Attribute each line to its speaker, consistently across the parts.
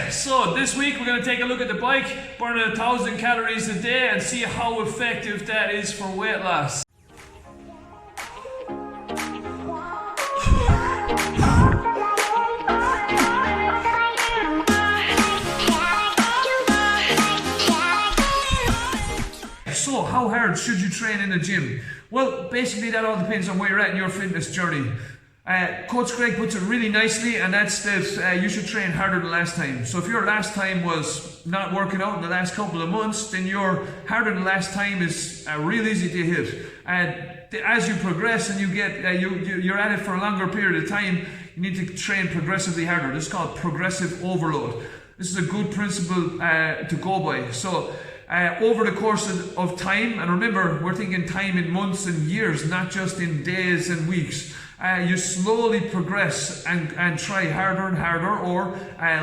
Speaker 1: Okay, so this week we're going to take a look at the bike, burning 1,000 calories a day and see how effective that is for weight loss. So how hard should you train in the gym? Well, basically that all depends on where you're at in your fitness journey. Coach Greg puts it really nicely, and that's that you should train harder than last time. So if your last time was not working out in the last couple of months, then your harder than last time is real easy to hit. As you progress and you get you're at it for a longer period of time, you need to train progressively harder. This is called progressive overload. This is a good principle to go by. So over the course of time, and remember, we're thinking time in months and years, not just in days and weeks. You slowly progress and try harder and harder, or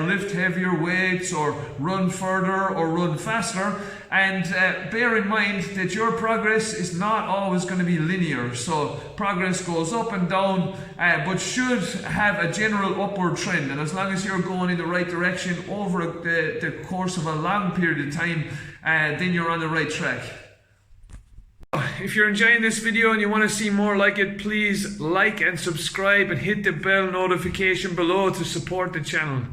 Speaker 1: lift heavier weights, or run further, or run faster. And bear in mind that your progress is not always going to be linear. So progress goes up and down, but should have a general upward trend. And as long as you're going in the right direction over the course of a long period of time, then you're on the right track. If you're enjoying this video and you want to see more like it, please like and subscribe and hit the bell notification below to support the channel.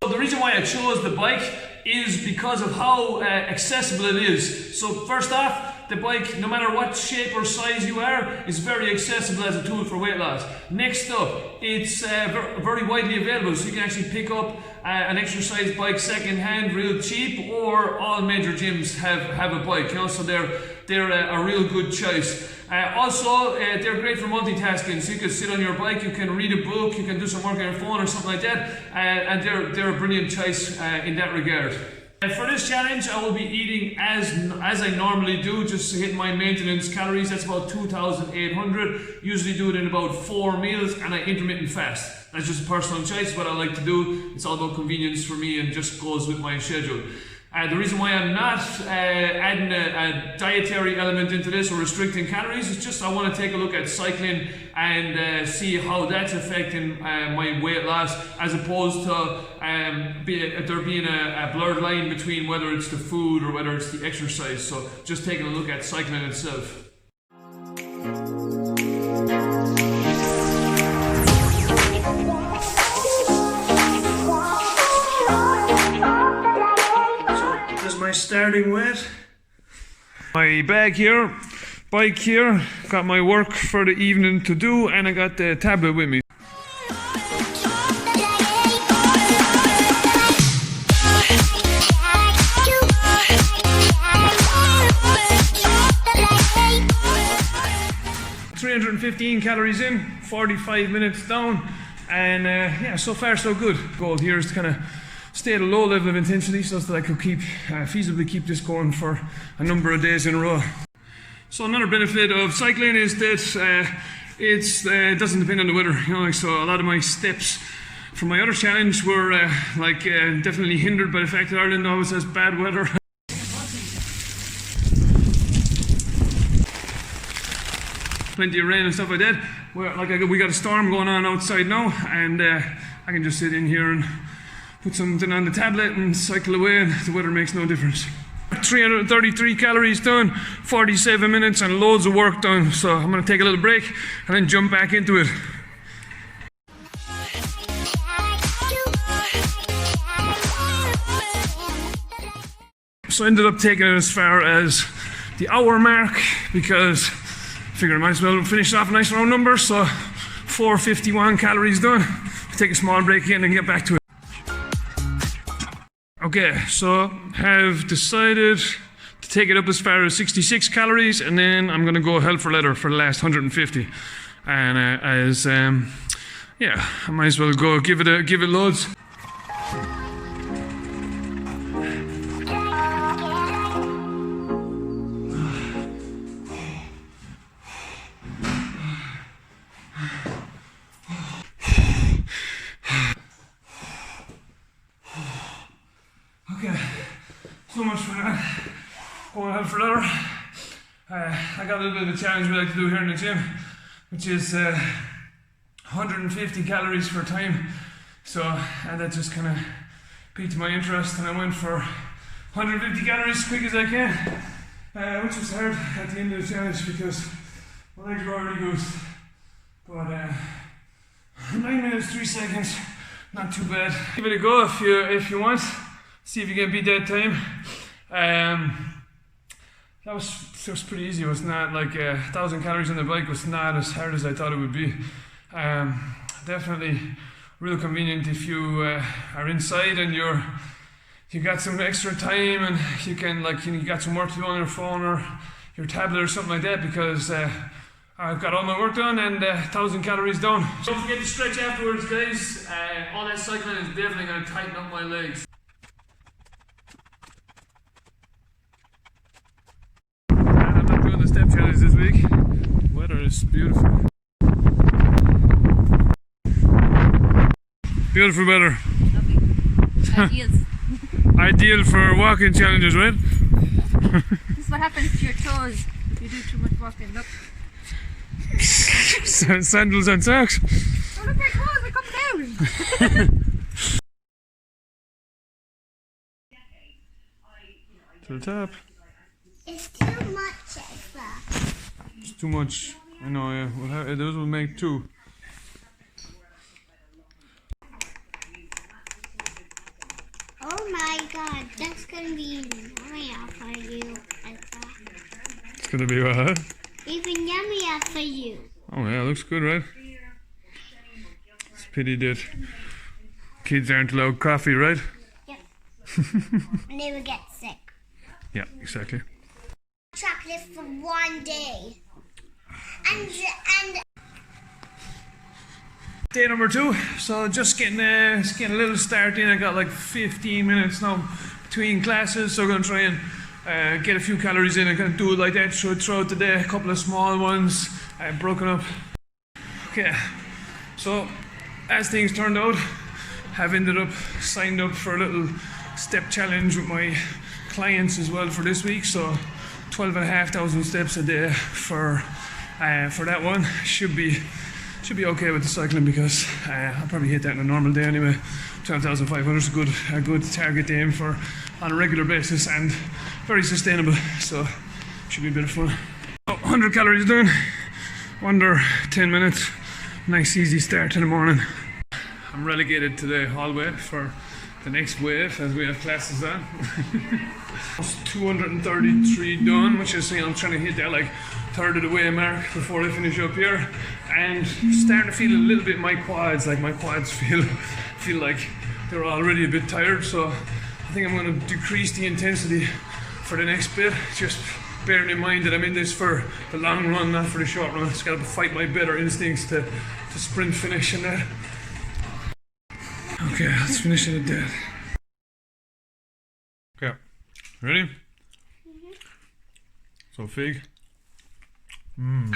Speaker 1: So the reason why I chose the bike is because of how accessible it is. So first off, the bike, no matter what shape or size you are, is very accessible as a tool for weight loss. Next up, it's very widely available, so you can actually pick up an exercise bike second hand, real cheap, or all major gyms have a bike, you know, so they're a real good choice. Also, they're great for multitasking, so you can sit on your bike, you can read a book, you can do some work on your phone or something like that, and they're a brilliant choice in that regard. For this challenge, I will be eating as I normally do, just to hit my maintenance calories. That's about 2,800. Usually do it in about 4 meals, and I intermittent fast. That's just a personal choice, what I like to do. It's all about convenience for me and just goes with my schedule. The reason why I'm not adding a dietary element into this or restricting calories is just I want to take a look at cycling and see how that's affecting my weight loss, as opposed to there being a blurred line between whether it's the food or whether it's the exercise. So just taking a look at cycling itself. My starting weight, my bag here, bike here, got my work for the evening to do, and I got the tablet with me. $315 calories in, 45 minutes down, and yeah, so far so good. Goal here is to kind of stay at a low level of intensity so that I could feasibly keep this going for a number of days in a row. So another benefit of cycling is that it doesn't depend on the weather. You know, like, so a lot of my steps from my other challenge were definitely hindered by the fact that Ireland always has bad weather. Plenty of rain and stuff like that. We got a storm going on outside now, and I can just sit in here and put something on the tablet and cycle away, and the weather makes no difference. 333 calories done, 47 minutes, and loads of work done. So I'm going to take a little break and then jump back into it. So I ended up taking it as far as the hour mark, because I figured I might as well finish off a nice round number. So 451 calories done. Take a small break again and get back to it. Okay, so have decided to take it up as far as 66 calories, and then I'm going to go hell for leather for the last 150. And yeah, I might as well go give it loads. Okay, so much for that. Going hell for leather. I got a little bit of a challenge we like to do here in the gym, which is 150 calories for time. So, and that just kind of piqued my interest, and I went for 150 calories as quick as I can, which was hard at the end of the challenge because my legs were already good. But 9 minutes 3 seconds, not too bad. Give it a go if you want. See if you can beat that time. That was pretty easy. It was not like 1,000 calories on the bike was not as hard as I thought it would be. Definitely real convenient if you are inside and you got some extra time and you got some work to do on your phone or your tablet or something like that, because I've got all my work done and 1,000 calories done. Don't forget to stretch afterwards, guys. All that cycling is definitely going to tighten up my legs. I'm not doing the step challenge this week. Weather is beautiful. Beautiful weather.
Speaker 2: Ideal.
Speaker 1: Ideal for walking challenges, right?
Speaker 2: This is what happens to your toes if you do too much walking. Look.
Speaker 1: Sandals and socks.
Speaker 2: Oh, look, my toes, they come down.
Speaker 1: To the top.
Speaker 3: It's too much extra.
Speaker 1: It's too much. I know, yeah. Those will make 2.
Speaker 3: Oh my god, that's gonna be yummier for you.
Speaker 1: It's gonna be what?
Speaker 3: Even yummier for you.
Speaker 1: Oh yeah, looks good, right? It's a pity that kids aren't allowed coffee, right?
Speaker 3: Yep. And they will get sick.
Speaker 1: Yeah, exactly.
Speaker 3: Chocolate for 1 day. And
Speaker 1: Day number 2, so just getting a little start in. I got like 15 minutes now between classes, so I'm gonna try and get a few calories in and kind of do it like that throughout the day. A couple of small ones, broken up. Okay, so as things turned out, I've ended up signed up for a little step challenge with my clients as well for this week. So 12,500 steps a day for that one. Should be okay with the cycling because I'll probably hit that on a normal day anyway. 12,500 is a good target to aim for on a regular basis and very sustainable, so should be a bit of fun. 100 calories done, under 10 minutes. Nice easy start in the morning. I'm relegated to the hallway for the next wave as we have classes on. 233 done, which is, I'm trying to hit that like third of the way mark before I finish up here, and starting to feel a little bit my quads feel like they're already a bit tired, so I think I'm going to decrease the intensity for the next bit, just bearing in mind that I'm in this for the long run, not for the short run. Just got to fight my better instincts to sprint finish and that. Okay, let's finish it at that. Okay, ready?
Speaker 3: Mm-hmm.
Speaker 1: So fig.
Speaker 3: it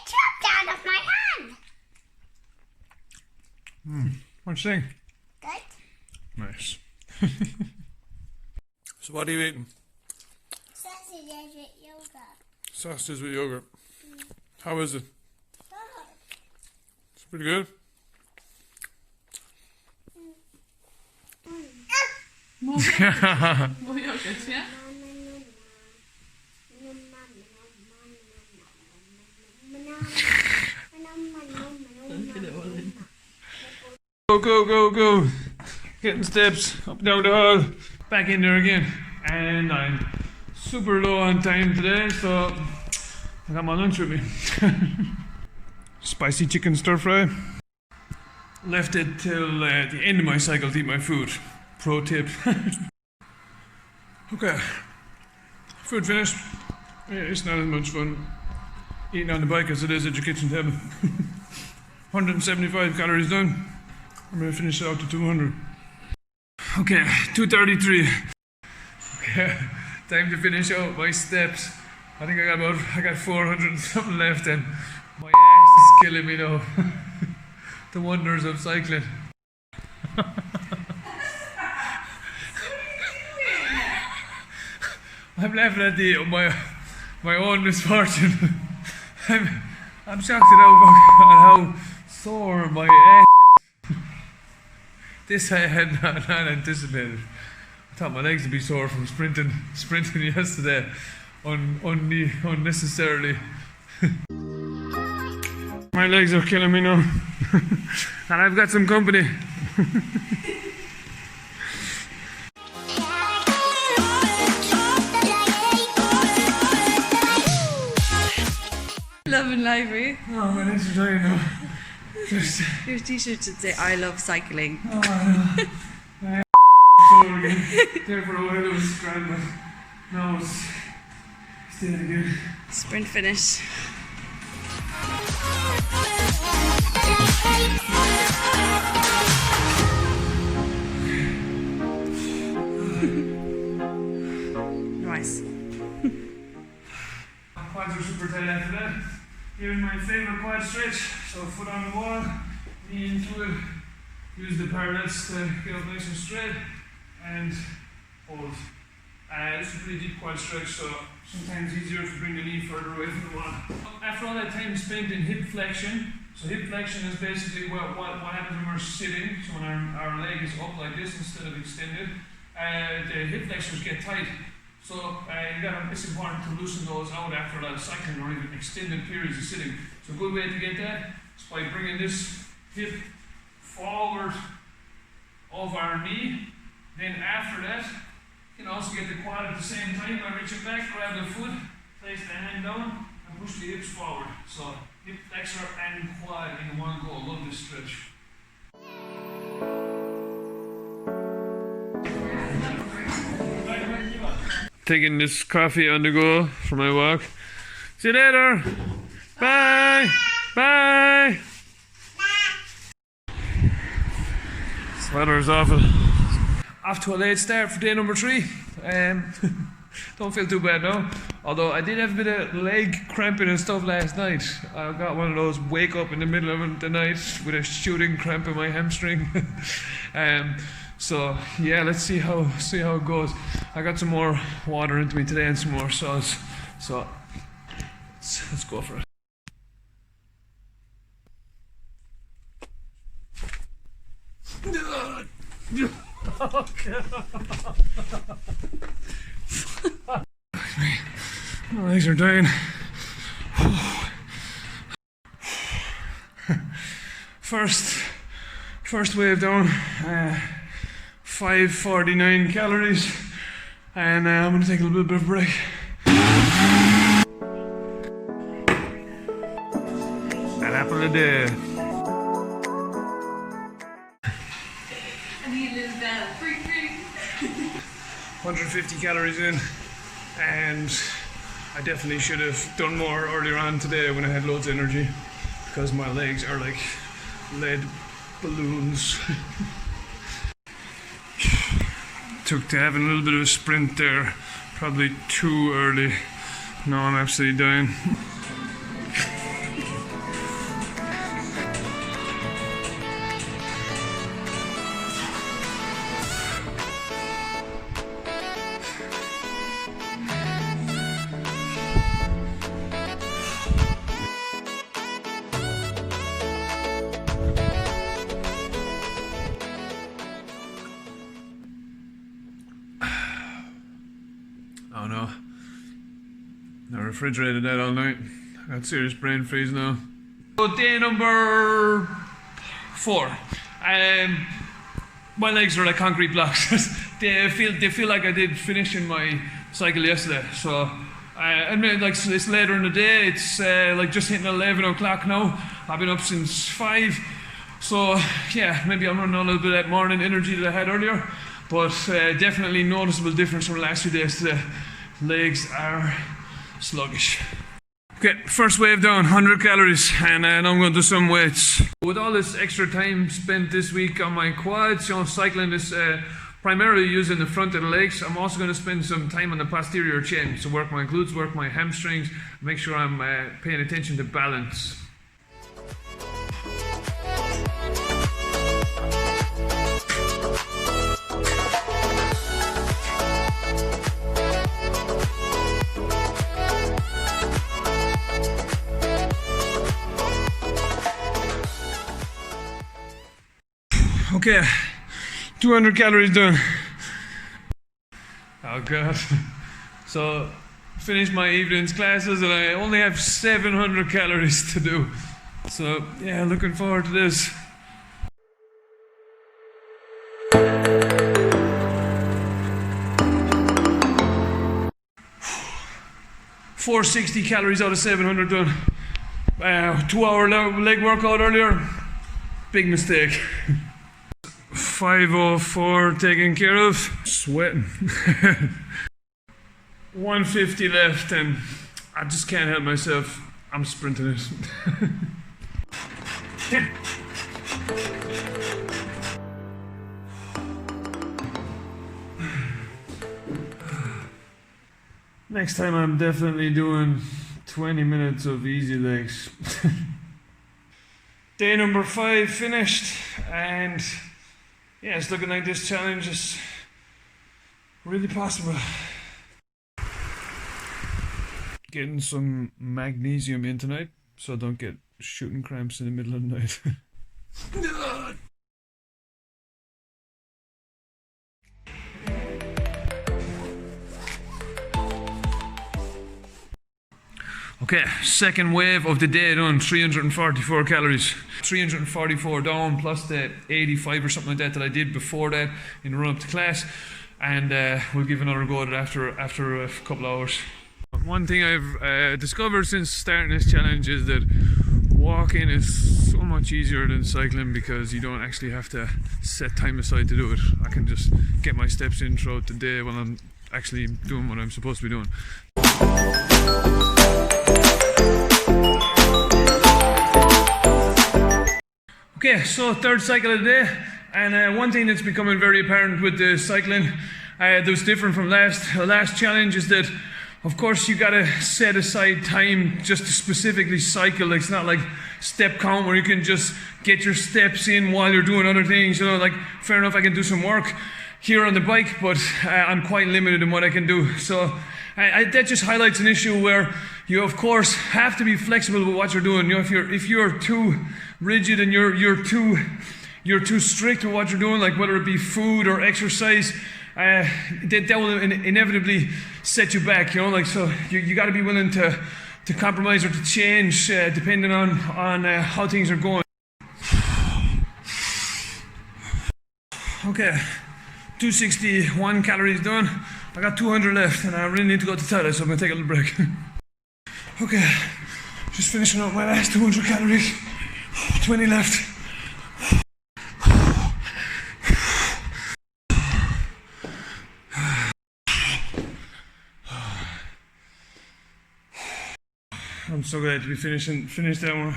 Speaker 3: dropped out of my hand.
Speaker 1: What you think?
Speaker 3: Good.
Speaker 1: Nice. So what are you eating?
Speaker 3: Sausages with yogurt.
Speaker 1: Sausages with yogurt. How is it?
Speaker 3: Good.
Speaker 1: It's pretty good.
Speaker 2: More yogurt, yeah?
Speaker 1: Go. Getting steps up down the hall. Back in there again. And I'm super low on time today, so I got my lunch with me. Spicy chicken stir fry. Left it till the end of my cycle to eat my food. Pro tip. Okay. Food finished. Yeah, it's not as much fun eating on the bike as it is at your kitchen table. 175 calories done. I'm gonna finish it out to 200. Okay, 233. Okay, time to finish out my steps. I think I got 400 and something left, and my ass is killing me now. The wonders of cycling. I'm laughing at my own misfortune. I'm shocked at how sore my ass is. This I had not anticipated. I thought my legs would be sore from sprinting yesterday unnecessarily. My legs are killing me now. And I've got some company.
Speaker 2: Loving library.
Speaker 1: Oh, my legs are dying now.
Speaker 2: Your t-shirt should say I love cycling.
Speaker 1: Oh, I know. Sore again. There for a while it was grand, but now it's dead again.
Speaker 2: Sprint finish. Nice.
Speaker 1: Quads are super tight after that. Here's my favourite quad stretch. So foot on the wall, knee into it. Use the parallettes to get up nice and straight and hold. It's a pretty deep quad stretch, so sometimes easier to bring the knee further away from the wall. After all that time spent in hip flexion, so hip flexion is basically what happens when we're sitting. So when our leg is up like this instead of extended, the hip flexors get tight. So it's important to loosen those out after a lot of cycling or even extended periods of sitting. So a good way to get that is by bringing this hip forward of our knee. Then after that, you can also get the quad at the same time by reaching back, grab the foot, place the hand down, and push the hips forward. So hip flexor and quad in one go. Love this stretch. Taking this coffee on the go for my walk. See you later. Bye. Bye. This weather is awful. Off to a late start for day number 3. Don't feel too bad now. Although I did have a bit of leg cramping and stuff last night. I got one of those wake up in the middle of the night with a shooting cramp in my hamstring. So yeah, let's see how it goes. I got some more water into me today and some more sauce. So let's go for it. My legs are dying. First wave down. 549 calories, and I'm going to take a little bit of a break. An apple a day.
Speaker 2: I need a little bit. Free.
Speaker 1: 150 calories in, and I definitely should have done more earlier on today when I had loads of energy, because my legs are like lead balloons. Took to having a little bit of a sprint there, probably too early. Now I'm absolutely dying. Oh no. I refrigerated that all night. I got serious brain freeze now. So day number 4. My legs are like concrete blocks. they feel like I did finishing my cycle yesterday. So I admit, like, it's later in the day. It's like just hitting 11 o'clock now. I've been up since 5. So yeah, maybe I'm running a little bit of that morning energy that I had earlier. But definitely noticeable difference from the last few days today. Legs are sluggish. Okay, first wave down, 100 calories, and now I'm going to do some weights. With all this extra time spent this week on my quads, cycling this primarily using the front of the legs, I'm also going to spend some time on the posterior chain. So work my glutes, work my hamstrings, make sure I'm paying attention to balance. Okay, 200 calories done. Oh God. So, finished my evening's classes and I only have 700 calories to do. So, yeah, looking forward to this. $460 calories out of 700 done. 2-hour leg workout earlier. Big mistake. 504 taken care of. Sweating. 150 left and I just can't help myself. I'm sprinting it. Next time I'm definitely doing 20 minutes of easy legs. Day number 5 finished, and yeah, it's looking like this challenge is really possible. Getting some magnesium in tonight so I don't get shooting cramps in the middle of the night. Okay, second wave of the day done, 344 calories. 344 down plus the 85 or something like that I did before that in the run up to class. And we'll give another go at it after a couple of hours. One thing I've discovered since starting this challenge is that walking is so much easier than cycling because you don't actually have to set time aside to do it. I can just get my steps in throughout the day while I'm actually doing what I'm supposed to be doing. Okay, so third cycle of the day, and one thing that's becoming very apparent with the cycling that's different from last challenge is that, of course, you gotta set aside time just to specifically cycle. It's not like step count where you can just get your steps in while you're doing other things. You know, like fair enough, I can do some work here on the bike, but I'm quite limited in what I can do. So that just highlights an issue where you, of course, have to be flexible with what you're doing. You know, if you're too rigid and you're too strict with what you're doing, like whether it be food or exercise, that will inevitably set you back. You know, like so you got to be willing to compromise or to change depending on how things are going. Okay. 261 calories done. I got 200 left and I really need to go to the toilet, so I'm gonna take a little break. Okay, just finishing up my last 200 calories. 20 left. I'm so glad to be finished that one.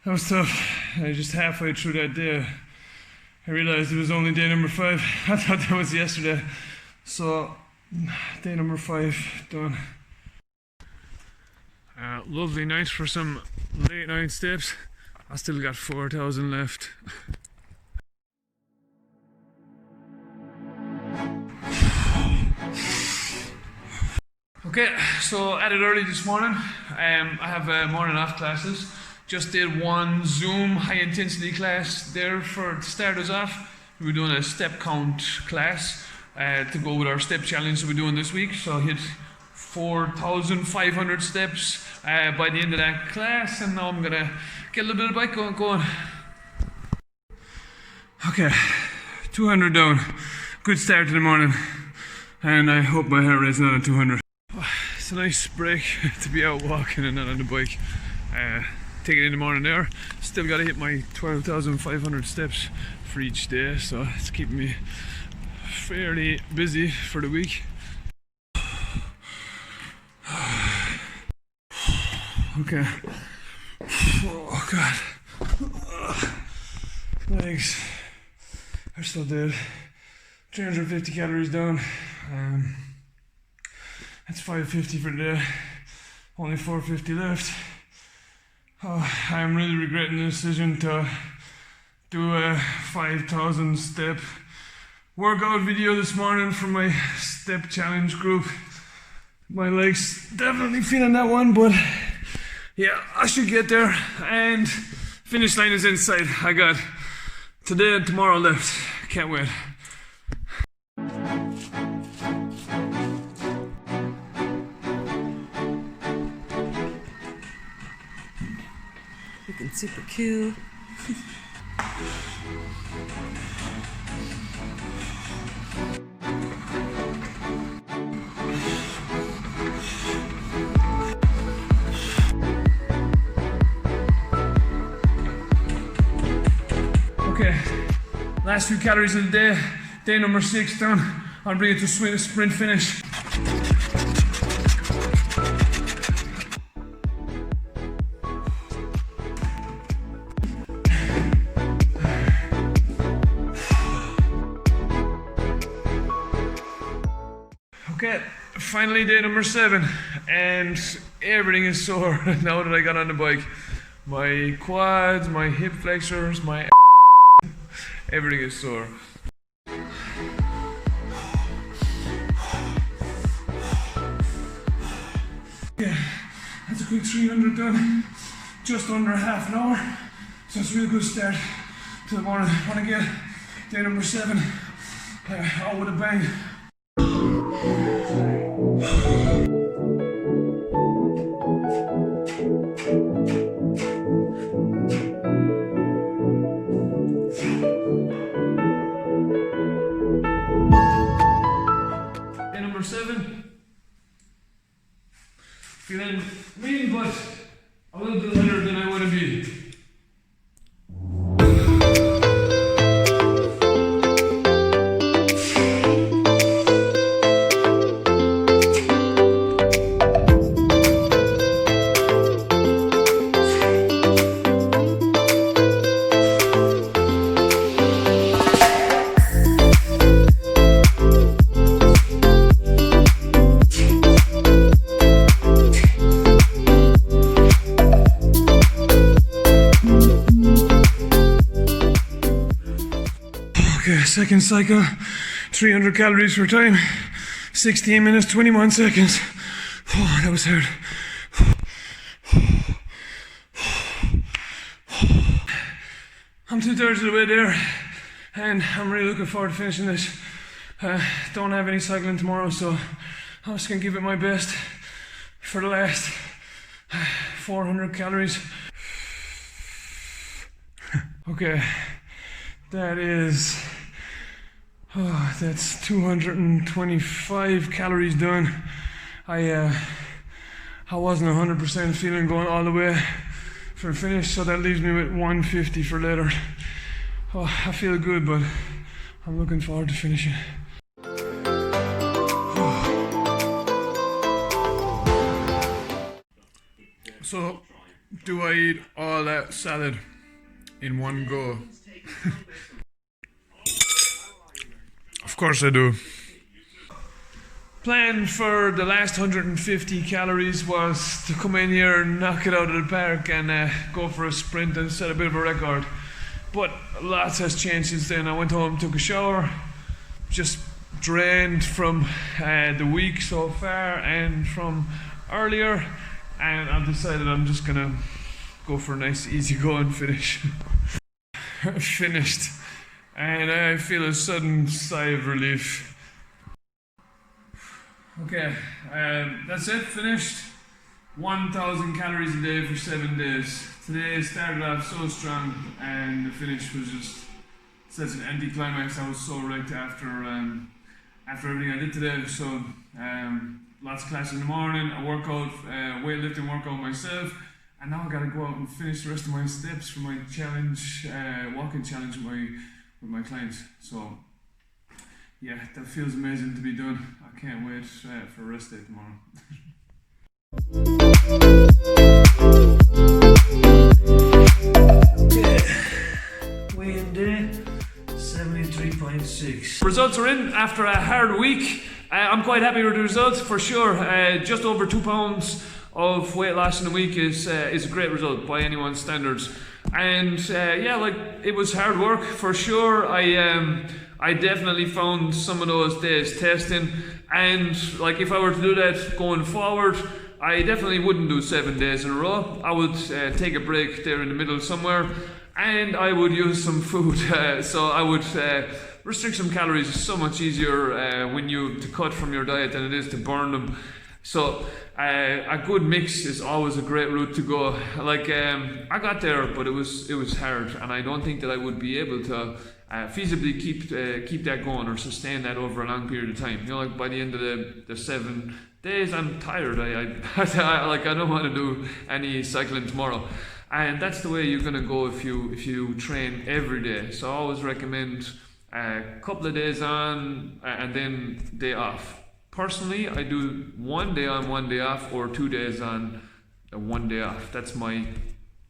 Speaker 1: That was tough. Just halfway through that day, I realized it was only day number 5. I thought that was yesterday. So, day number 5 done. Lovely night for some late night steps. I still got 4,000 left. Okay, so I added early this morning. I have morning off classes. Just did one Zoom high intensity class there to start us off. We're doing a step count class to go with our step challenge that we're doing this week. So I hit 4,500 steps by the end of that class, and now I'm gonna get a little bit of bike going. Okay, 200 down. Good start to the morning, and I hope my heart rate's not at 200. It's a nice break to be out walking and not on the bike. Take it in the morning there. Still got to hit my 12,500 steps for each day, so it's keeping me fairly busy for the week. Okay. Oh God. Legs are still dead. 350 calories down. That's 550 for the day. Only 450 left. Oh, I'm really regretting the decision to do a 5,000 step workout video this morning for my step challenge group. My legs definitely feeling that one, but yeah, I should get there. And finish line is in sight. I got today and tomorrow left. Can't wait.
Speaker 4: Looking super cool.
Speaker 1: Okay, last few calories of the day. Day number 6 done. I'll bring it to sprint finish. Okay, finally day number 7, and everything is sore now that I got on the bike. My quads, my hip flexors, my everything is sore. Yeah, that's a quick 300 done, just under half an hour. So it's a real good start to the morning. Want to get day number 7 out with a bang. Day number 7. Feeling mean, but a little bit better than I want to be. Okay, second cycle, 300 calories for time, 16 minutes, 21 seconds. Oh, that was hard. I'm 2/3 of the way there, and I'm really looking forward to finishing this. Don't have any cycling tomorrow, so I'm just gonna give it my best for the last 400 calories. Okay, that's 225 calories done. I wasn't 100% feeling going all the way for the finish, so that leaves me with 150 for later. Oh, I feel good, but I'm looking forward to finishing. So, do I eat all that salad in one go? Of course I do. Plan for the last 150 calories was to come in here and knock it out of the park and go for a sprint and set a bit of a record. But lots has changed since then. I went home, took a shower, just drained from the week so far and from earlier, and I've decided I'm just gonna go for a nice easy going finish. Finished, and I feel a sudden sigh of relief. Okay, that's it, finished. 1,000 calories a day for 7 days. Today started off so strong, and the finish was just such an anticlimax. I was so wrecked after everything I did today. So lots of class in the morning, a workout, weightlifting workout myself, and now I gotta go out and finish the rest of my steps for my challenge, walking challenge with my clients. So yeah, that feels amazing to be done. I can't wait for a rest day tomorrow.
Speaker 5: Weigh-in day, 73.6.
Speaker 1: Results are in after a hard week. I'm quite happy with the results for sure. Just over 2 pounds of weight loss in a week is a great result by anyone's standards. And yeah, like, it was hard work for sure. I definitely found some of those days testing, and like, if I were to do that going forward, I definitely wouldn't do 7 days in a row. I would take a break there in the middle somewhere, and I would use some food. So I would restrict some calories is so much easier when you to cut from your diet than it is to burn them. So a good mix is always a great route to go. Like I got there, but it was hard, and I don't think that I would be able to feasibly keep that going or sustain that over a long period of time. You know, like by the end of the 7 days, I'm tired. I don't want to do any cycling tomorrow, and that's the way you're gonna go if you train every day. So I always recommend a couple of days on and then day off. Personally, I do 1 day on, 1 day off, or 2 days on, 1 day off. That's my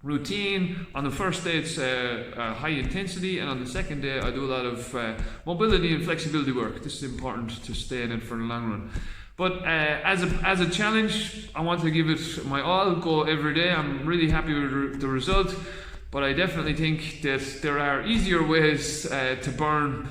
Speaker 1: routine. On the first day, it's high intensity, and on the second day, I do a lot of mobility and flexibility work. This is important to stay in it for the long run. But as a challenge, I want to give it my all, go every day. I'm really happy with the result, but I definitely think that there are easier ways to burn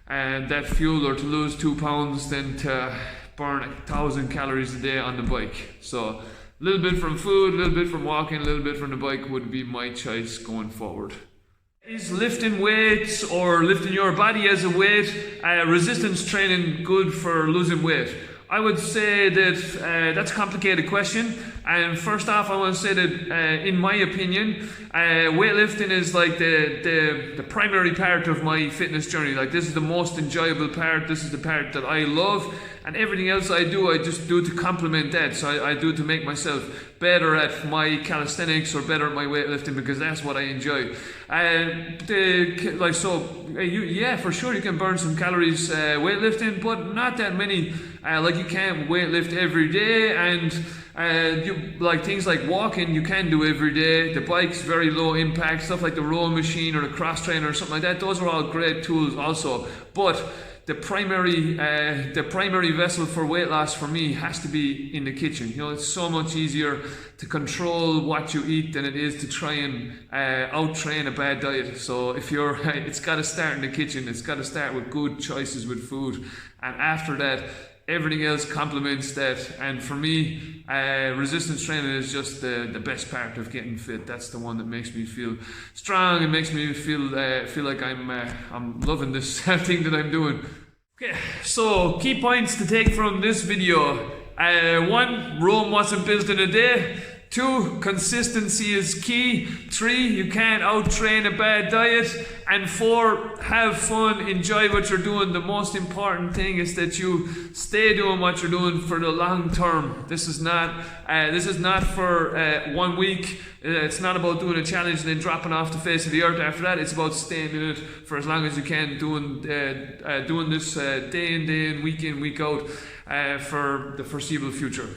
Speaker 1: that fuel or to lose 2 pounds than to burn 1,000 calories a day on the bike. So a little bit from food, a little bit from walking, a little bit from the bike would be my choice going forward. Is lifting weights or lifting your body as a weight, resistance training, good for losing weight? I would say that that's a complicated question. And first off, I want to say that in my opinion, weightlifting is like the primary part of my fitness journey. Like, this is the most enjoyable part. This is the part that I love, and everything else I do, I just do to complement that. So I do to make myself better at my calisthenics or better at my weightlifting, because that's what I enjoy. Yeah, for sure you can burn some calories weightlifting, but not that many. Like, you can't weightlift every day, and things like walking you can do every day. The bike's very low impact, stuff like the row machine or the cross trainer or something like that. Those are all great tools also, but the primary vessel for weight loss for me has to be in the kitchen. You know, it's so much easier to control what you eat than it is to try and out-train a bad diet. So if you're, it's got to start in the kitchen. It's got to start with good choices with food, and after that, everything else complements that. And for me, resistance training is just the best part of getting fit. That's the one that makes me feel strong and makes me feel like I'm loving this thing that I'm doing. Okay, so key points to take from this video. 1, Rome wasn't built in a day. 2, consistency is key. 3, you can't out-train a bad diet. And 4, have fun, enjoy what you're doing. The most important thing is that you stay doing what you're doing for the long term. This is not for 1 week. It's not about doing a challenge and then dropping off the face of the earth after that. It's about staying in it for as long as you can, doing this day in, week in, week out, for the foreseeable future.